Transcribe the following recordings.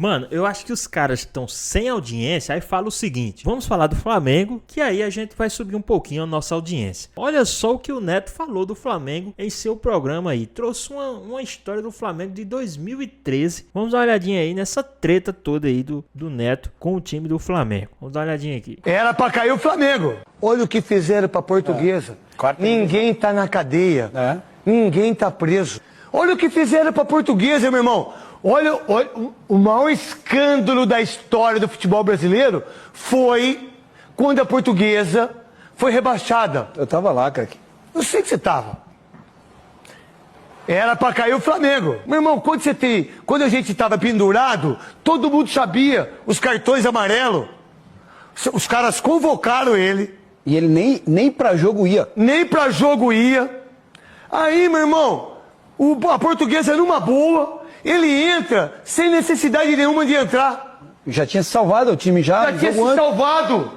Mano, eu acho que os caras estão sem audiência, aí fala o seguinte: vamos falar do Flamengo, que aí a gente vai subir um pouquinho a nossa audiência. Olha só o que o Neto falou do Flamengo em seu programa aí. Trouxe uma história do Flamengo de 2013. Vamos dar uma olhadinha aí nessa treta toda aí do Neto com o time do Flamengo. Vamos dar uma olhadinha aqui. Era pra cair o Flamengo. Olha o que fizeram pra Portuguesa. Ninguém tá na cadeia. Ninguém tá preso. Olha o que fizeram pra Portuguesa, meu irmão. Olha, o maior escândalo da história do futebol brasileiro foi quando a Portuguesa foi rebaixada. Eu tava lá, craque. Eu sei que você tava. Era pra cair o Flamengo. Meu irmão, quando a gente tava pendurado, todo mundo sabia os cartões amarelos. Os caras convocaram ele. E ele nem pra jogo ia. Nem pra jogo ia. Aí, meu irmão, a Portuguesa numa boa. Ele entra sem necessidade nenhuma de entrar. Já tinha se salvado, o time já tinha se salvado.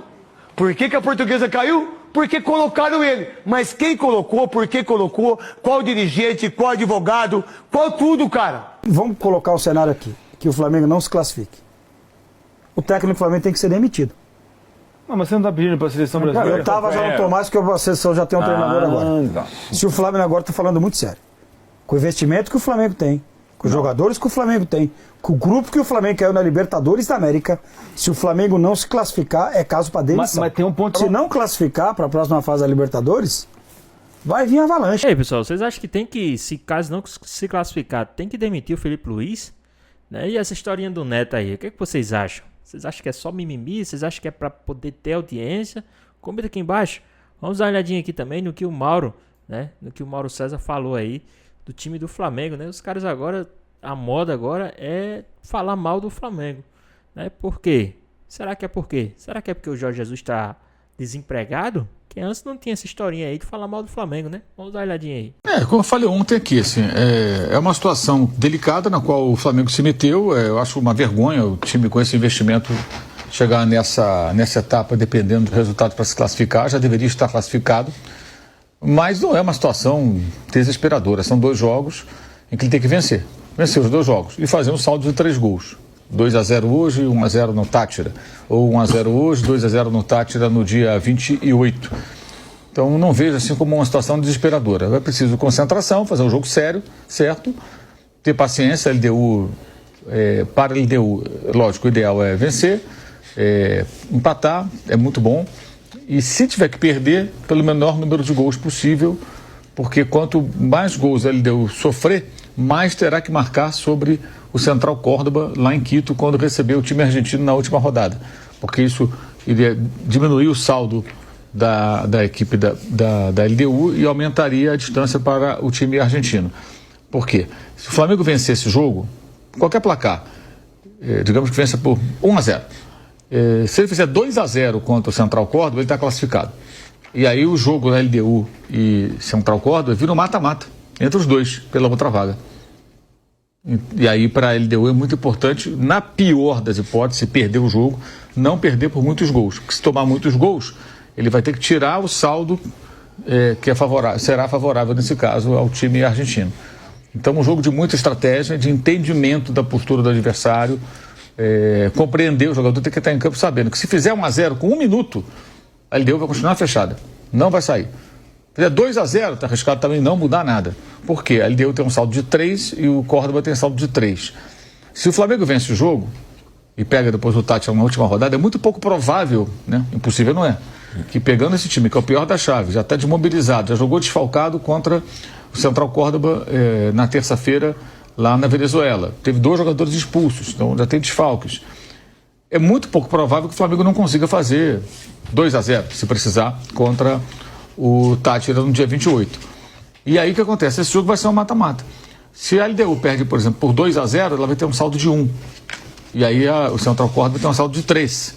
Por que a Portuguesa caiu? Porque colocaram ele. Mas quem colocou, por que colocou, qual dirigente, qual advogado, qual tudo, cara. Vamos colocar o cenário aqui, que o Flamengo não se classifique. O técnico do Flamengo tem que ser demitido. Não, mas você não tá pedindo pra seleção brasileira? Eu tava, já não tô mais, porque a seleção já tem um treinador agora. Então. Se o Flamengo agora, tá falando muito sério. Com o investimento que o Flamengo tem, com os jogadores que o Flamengo tem, com o grupo que o Flamengo caiu na Libertadores da América, se o Flamengo não se classificar, é caso para demissão. Mas tem um ponto... Se não classificar para a próxima fase da Libertadores, vai vir avalanche. E aí, pessoal, vocês acham que tem que, se caso não se classificar, tem que demitir o Felipe Luiz? Né? E essa historinha do Neto aí, o que vocês acham? Vocês acham que é só mimimi? Vocês acham que é para poder ter audiência? Comenta aqui embaixo. Vamos dar uma olhadinha aqui também no que o Mauro, né? No que o Mauro César falou aí do time do Flamengo, né? Os caras agora, a moda agora é falar mal do Flamengo, né? Por quê? Será que é por quê? Será que é porque o Jorge Jesus está desempregado? Que antes não tinha essa historinha aí de falar mal do Flamengo, né? Vamos dar uma olhadinha aí. Como eu falei ontem aqui, assim, é uma situação delicada na qual o Flamengo se meteu. Eu acho uma vergonha o time com esse investimento chegar nessa etapa dependendo do resultado para se classificar. Já deveria estar classificado. Mas não é uma situação desesperadora. São 2 jogos em que ele tem que vencer. Vencer os 2 jogos e fazer um saldo de 3 gols. 2-0 hoje, 1-0 no Tátira. Ou 1-0 hoje, 2-0 no Tátira no dia 28. Então não vejo assim como uma situação desesperadora. É preciso concentração, fazer um jogo sério, certo? Ter paciência, para a LDU, lógico, o ideal é vencer, empatar, é muito bom. E se tiver que perder, pelo menor número de gols possível, porque quanto mais gols a LDU sofrer, mais terá que marcar sobre o Central Córdoba lá em Quito, quando receber o time argentino na última rodada. Porque isso iria diminuir o saldo da equipe da LDU e aumentaria a distância para o time argentino. Por quê? Se o Flamengo vencer esse jogo, qualquer placar, digamos que vença por 1-0, se ele fizer 2-0 contra o Central Córdoba, ele está classificado. E aí o jogo da LDU e Central Córdoba vira um mata-mata entre os dois, pela outra vaga. E aí para a LDU é muito importante, na pior das hipóteses, perder o jogo, não perder por muitos gols. Porque se tomar muitos gols, ele vai ter que tirar o saldo que será favorável, nesse caso, ao time argentino. Então um jogo de muita estratégia, de entendimento da postura do adversário, compreender o jogador, tem que estar em campo sabendo que se fizer 1-0 com 1 minuto, a LDU vai continuar fechada, não vai sair. Se fizer 2-0, está arriscado também não mudar nada. Por quê? A LDU tem um saldo de 3 e o Córdoba tem saldo de 3. Se o Flamengo vence o jogo e pega depois o Tátira na última rodada, é muito pouco provável, né? Impossível não é, que pegando esse time, que é o pior da chave, já está desmobilizado, já jogou desfalcado contra o Central Córdoba na terça-feira lá na Venezuela. Teve 2 jogadores expulsos, então já tem desfalques. É muito pouco provável que o Flamengo não consiga fazer 2-0, se precisar, contra o Tátira no dia 28. E aí o que acontece? Esse jogo vai ser um mata-mata. Se a LDU perde, por exemplo, por 2-0, ela vai ter um saldo de 1. E aí o Central Córdoba vai ter um saldo de 3.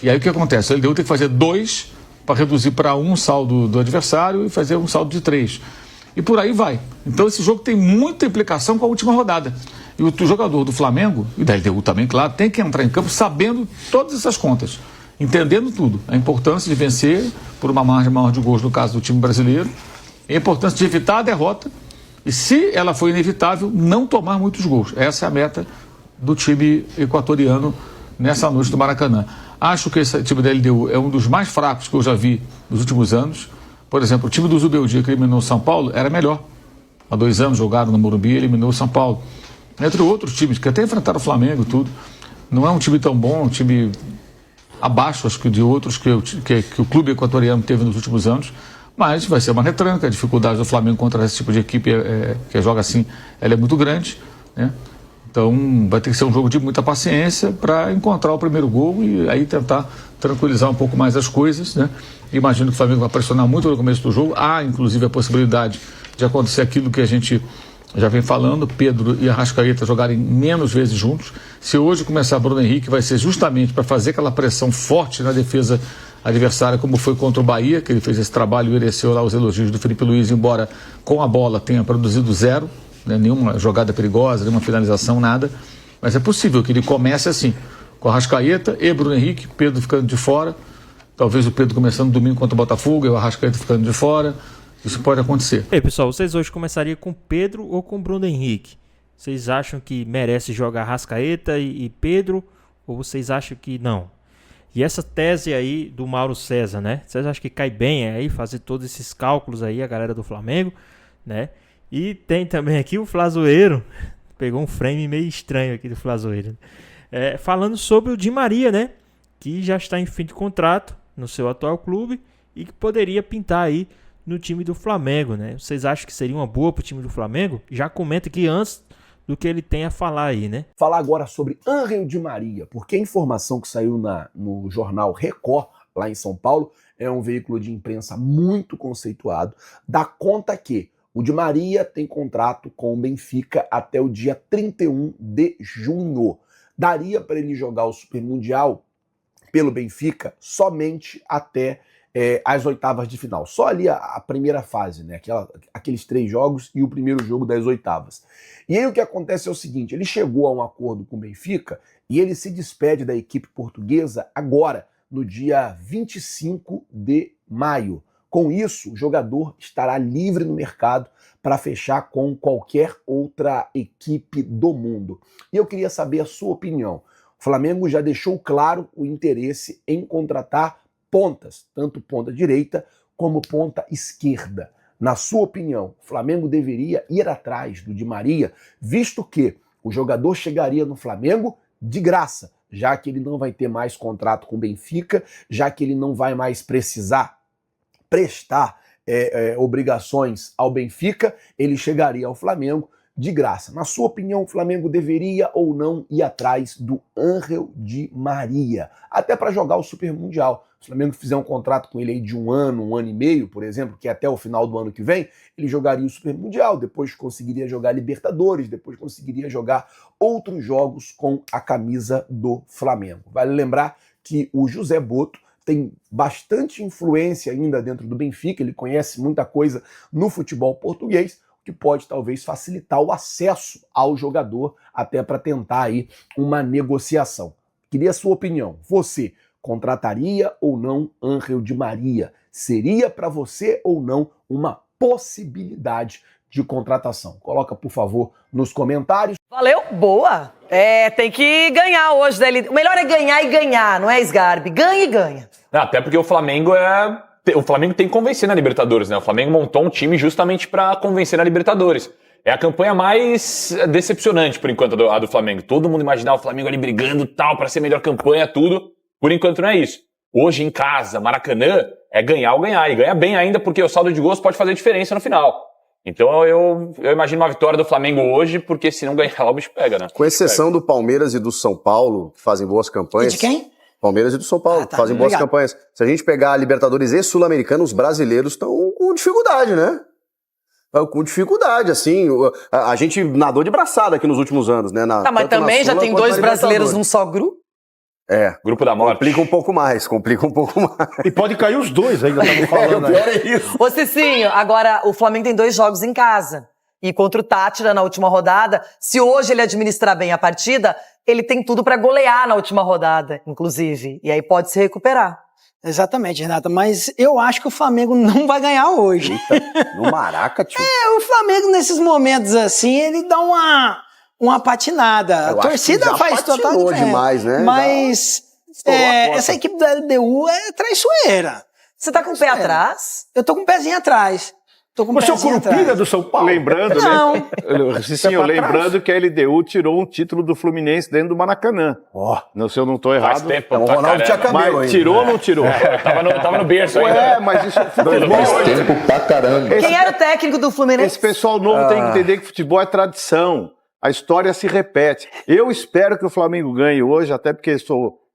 E aí o que acontece? A LDU tem que fazer 2 para reduzir para 1 o saldo do adversário e fazer um saldo de 3. E por aí vai. Então esse jogo tem muita implicação com a última rodada. E o jogador do Flamengo, e da LDU também, claro, tem que entrar em campo sabendo todas essas contas, entendendo tudo. A importância de vencer por uma margem maior de gols no caso do time brasileiro, a importância de evitar a derrota e, se ela for inevitável, não tomar muitos gols. Essa é a meta do time equatoriano nessa noite do Maracanã. Acho que esse time da LDU é um dos mais fracos que eu já vi nos últimos anos. Por exemplo, o time do Zubeldia, que eliminou o São Paulo, era melhor. Há 2 anos jogaram no Morumbi e eliminou o São Paulo. Entre outros times, que até enfrentaram o Flamengo e tudo. Não é um time tão bom, um time abaixo, acho que de outros que o clube equatoriano teve nos últimos anos. Mas vai ser uma retranca. A dificuldade do Flamengo contra esse tipo de equipe que joga assim, ela é muito grande, né? Então vai ter que ser um jogo de muita paciência para encontrar o primeiro gol e aí tentar tranquilizar um pouco mais as coisas, né? Imagino que o Flamengo vai pressionar muito no começo do jogo. Há, inclusive, a possibilidade de acontecer aquilo que a gente já vem falando, Pedro e Arrascaeta jogarem menos vezes juntos. Se hoje começar Bruno Henrique, vai ser justamente para fazer aquela pressão forte na defesa adversária, como foi contra o Bahia, que ele fez esse trabalho e mereceu lá os elogios do Felipe Luiz, embora com a bola tenha produzido 0, né, nenhuma jogada perigosa, nenhuma finalização, nada. Mas é possível que ele comece assim, com Arrascaeta e Bruno Henrique, Pedro ficando de fora, talvez o Pedro começando domingo contra o Botafogo e o Arrascaeta ficando de fora. Isso pode acontecer. E aí, pessoal, vocês hoje começariam com Pedro ou com Bruno Henrique? Vocês acham que merece jogar Arrascaeta e Pedro, ou vocês acham que não? E essa tese aí do Mauro César, né? Vocês acham que cai bem aí fazer todos esses cálculos aí, a galera do Flamengo, né? E tem também aqui o Flazoeiro, pegou um frame meio estranho aqui do Flazoeiro, falando sobre o Di Maria, né? Que já está em fim de contrato no seu atual clube e que poderia pintar aí no time do Flamengo, né? Vocês acham que seria uma boa pro time do Flamengo? Já comenta aqui antes do que ele tem a falar aí, né? Falar agora sobre Ángel Di Maria, porque a informação que saiu no jornal Record, lá em São Paulo, é um veículo de imprensa muito conceituado, dá conta que o Di Maria tem contrato com o Benfica até o dia 31 de junho. Daria para ele jogar o Super Mundial pelo Benfica somente até as oitavas de final. Só ali a primeira fase, né? Aqueles 3 jogos e o primeiro jogo das oitavas. E aí o que acontece é o seguinte, ele chegou a um acordo com o Benfica e ele se despede da equipe portuguesa agora, no dia 25 de maio. Com isso, o jogador estará livre no mercado para fechar com qualquer outra equipe do mundo. E eu queria saber a sua opinião. O Flamengo já deixou claro o interesse em contratar pontas, tanto ponta direita como ponta esquerda. Na sua opinião, o Flamengo deveria ir atrás do Di Maria, visto que o jogador chegaria no Flamengo de graça, já que ele não vai ter mais contrato com o Benfica, já que ele não vai mais precisar prestar obrigações ao Benfica, ele chegaria ao Flamengo de graça. Na sua opinião, o Flamengo deveria ou não ir atrás do Ángel Di Maria, até para jogar o Super Mundial. Se o Flamengo fizer um contrato com ele aí de 1 ano e meio, por exemplo, que é até o final do ano que vem, ele jogaria o Super Mundial, depois conseguiria jogar Libertadores, depois conseguiria jogar outros jogos com a camisa do Flamengo. Vale lembrar que o José Boto tem bastante influência ainda dentro do Benfica, ele conhece muita coisa no futebol português, que pode talvez facilitar o acesso ao jogador até para tentar aí uma negociação. Queria a sua opinião. Você contrataria ou não Ángel Di Maria? Seria para você ou não uma possibilidade de contratação? Coloca, por favor, nos comentários. Valeu, boa. Tem que ganhar hoje. O melhor é ganhar e ganhar, não é, Sgarbi? Ganha e ganha. Até porque o Flamengo tem que convencer na Libertadores, né? O Flamengo montou um time justamente para convencer na Libertadores. É a campanha mais decepcionante, por enquanto, a do Flamengo. Todo mundo imaginava o Flamengo ali brigando tal, para ser a melhor campanha, tudo. Por enquanto não é isso. Hoje, em casa, Maracanã, é ganhar ou ganhar. E ganha bem ainda, porque o saldo de gols pode fazer diferença no final. Então eu imagino uma vitória do Flamengo hoje, porque se não ganhar, o bicho pega, né? Com exceção do Palmeiras e do São Paulo, que fazem boas campanhas. E de quem? Palmeiras e do São Paulo, fazem boas campanhas. Se a gente pegar a Libertadores e Sul-Americana, os brasileiros estão com dificuldade, né? Com dificuldade, assim. A gente nadou de braçada aqui nos últimos anos, né? Mas também já tem 2 brasileiros num só grupo? Grupo da morte. Complica um pouco mais. E pode cair os 2 ainda, estamos falando. O pior é isso. Ô Cicinho, agora o Flamengo tem 2 jogos em casa. E contra o Tátira na última rodada, se hoje ele administrar bem a partida, ele tem tudo para golear na última rodada, inclusive. E aí pode se recuperar. Exatamente, Renata. Mas eu acho que o Flamengo não vai ganhar hoje. Eita, no Maraca, tio. O Flamengo nesses momentos assim, ele dá uma patinada. A torcida faz total diferença. Demais, né? Mas essa equipe da LDU é traiçoeira. Você tá com o pé atrás? Eu tô com o pezinho atrás. Você é o Curupira do São Paulo? Lembrando, não. Né? Sim, lembrando que a LDU tirou um título do Fluminense dentro do Maracanã. Se eu não estou errado. Faz tempo, o Ronaldo tinha cabelo mas tirou ou não tirou? Tava no berço ainda. Mas isso faz tempo pra caramba. Quem era o técnico do Fluminense? Esse pessoal novo tem que entender que futebol é tradição. A história se repete. Eu espero que o Flamengo ganhe hoje, até porque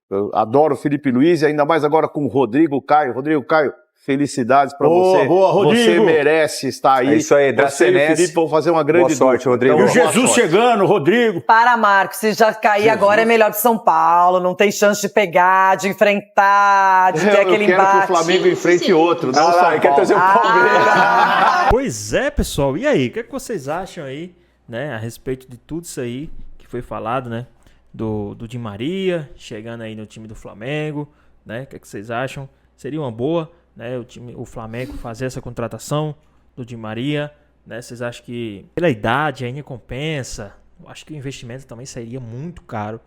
eu adoro o Felipe Luiz, e ainda mais agora com o Rodrigo Caio. Rodrigo Caio, felicidades pra você. Boa, Rodrigo. Você merece estar aí. É isso aí, você e o Felipe vão fazer uma grande boa sorte, Rodrigo. Então, e o Jesus chegando, Rodrigo. Para, Marcos, se já cair agora é melhor que São Paulo, não tem chance de pegar, de enfrentar, de ter aquele embate. Eu quero que o Flamengo enfrente outro, não São Paulo. Quer trazer o Palmeiras. Pois é, pessoal, e aí? O que é que vocês acham aí, né, a respeito de tudo isso aí que foi falado, né, do Di Maria, chegando aí no time do Flamengo, né, o que é que vocês acham? Seria uma boa, né, o Flamengo fazer essa contratação do Di Maria, né? Vocês acham que pela idade ainda compensa? Eu acho que o investimento também seria muito caro,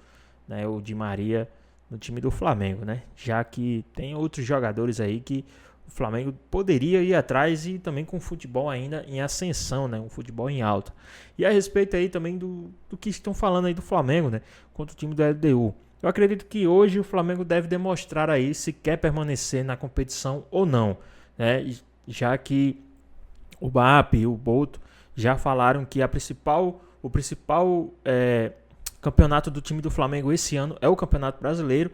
né, o Di Maria no time do Flamengo, né? Já que tem outros jogadores aí que o Flamengo poderia ir atrás e também com o futebol ainda em ascensão, né? Um futebol em alta. E a respeito aí também do que estão falando aí do Flamengo, né? Contra o time do LDU. Eu acredito que hoje o Flamengo deve demonstrar aí se quer permanecer na competição ou não, né? Já que o BAP e o Boto já falaram que o principal campeonato do time do Flamengo esse ano é o Campeonato Brasileiro,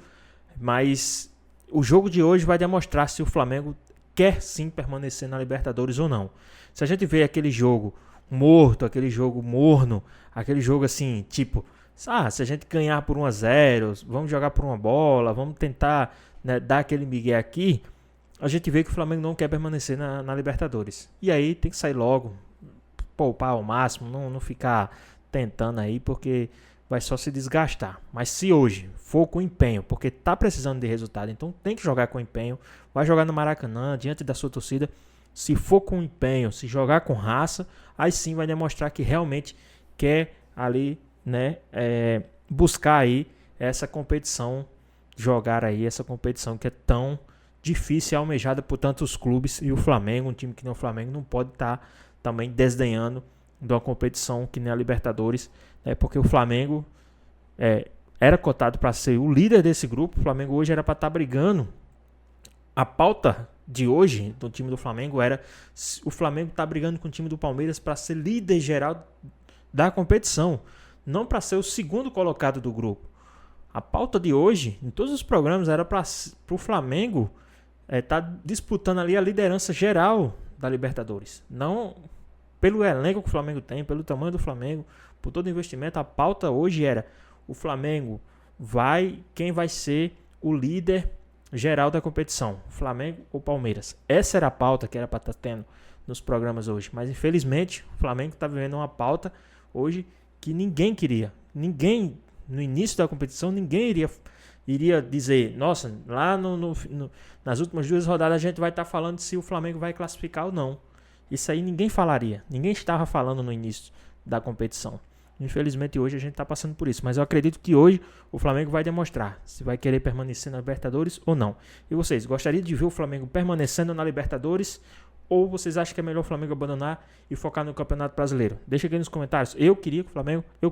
mas o jogo de hoje vai demonstrar se o Flamengo quer sim permanecer na Libertadores ou não. Se a gente vê aquele jogo morto, aquele jogo morno, aquele jogo assim, tipo... se a gente ganhar por 1-0, vamos jogar por uma bola, vamos tentar, né, dar aquele migué aqui, a gente vê que o Flamengo não quer permanecer na Libertadores. E aí tem que sair logo, poupar ao máximo, não ficar tentando aí, porque vai só se desgastar. Mas se hoje for com empenho, porque tá precisando de resultado, então tem que jogar com empenho, vai jogar no Maracanã, diante da sua torcida, se for com empenho, se jogar com raça, aí sim vai demonstrar que realmente quer ali, né, buscar aí essa competição, jogar aí essa competição que é tão difícil e almejada por tantos clubes, e o Flamengo, um time que nem o Flamengo, não pode estar também desdenhando de uma competição que nem a Libertadores, né, porque o Flamengo era cotado para ser o líder desse grupo. O Flamengo hoje era para estar brigando. A pauta de hoje do time do Flamengo era o Flamengo tá brigando com o time do Palmeiras para ser líder geral da competição, não para ser o segundo colocado do grupo. A pauta de hoje, em todos os programas, era para o Flamengo tá disputando ali a liderança geral da Libertadores. Não pelo elenco que o Flamengo tem, pelo tamanho do Flamengo, por todo o investimento. A pauta hoje era o Flamengo quem vai ser o líder geral da competição, Flamengo ou Palmeiras. Essa era a pauta que era para estar tendo nos programas hoje. Mas infelizmente o Flamengo está vivendo uma pauta hoje que ninguém queria. Ninguém, no início da competição, ninguém iria dizer, nossa, lá nas últimas 2 rodadas a gente vai estar falando se o Flamengo vai classificar ou não. Isso aí ninguém falaria. Ninguém estava falando no início da competição. Infelizmente hoje a gente está passando por isso. Mas eu acredito que hoje o Flamengo vai demonstrar se vai querer permanecer na Libertadores ou não. E vocês, gostariam de ver o Flamengo permanecendo na Libertadores? Ou vocês acham que é melhor o Flamengo abandonar e focar no Campeonato Brasileiro? Deixa aqui nos comentários. Eu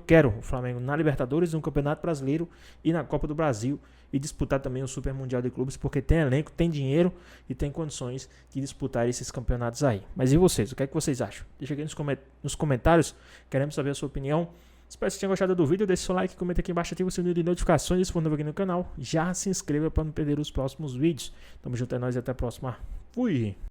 quero o Flamengo na Libertadores, no Campeonato Brasileiro e na Copa do Brasil. E disputar também o Super Mundial de Clubes, porque tem elenco, tem dinheiro e tem condições de disputar esses campeonatos aí. Mas e vocês? O que é que vocês acham? Deixa aqui nos comentários. Queremos saber a sua opinião. Espero que vocês tenham gostado do vídeo. Deixe seu like, comenta aqui embaixo, ativa o sininho de notificações. Se for novo aqui no canal, já se inscreva para não perder os próximos vídeos. Tamo junto, é nóis e até a próxima. Fui!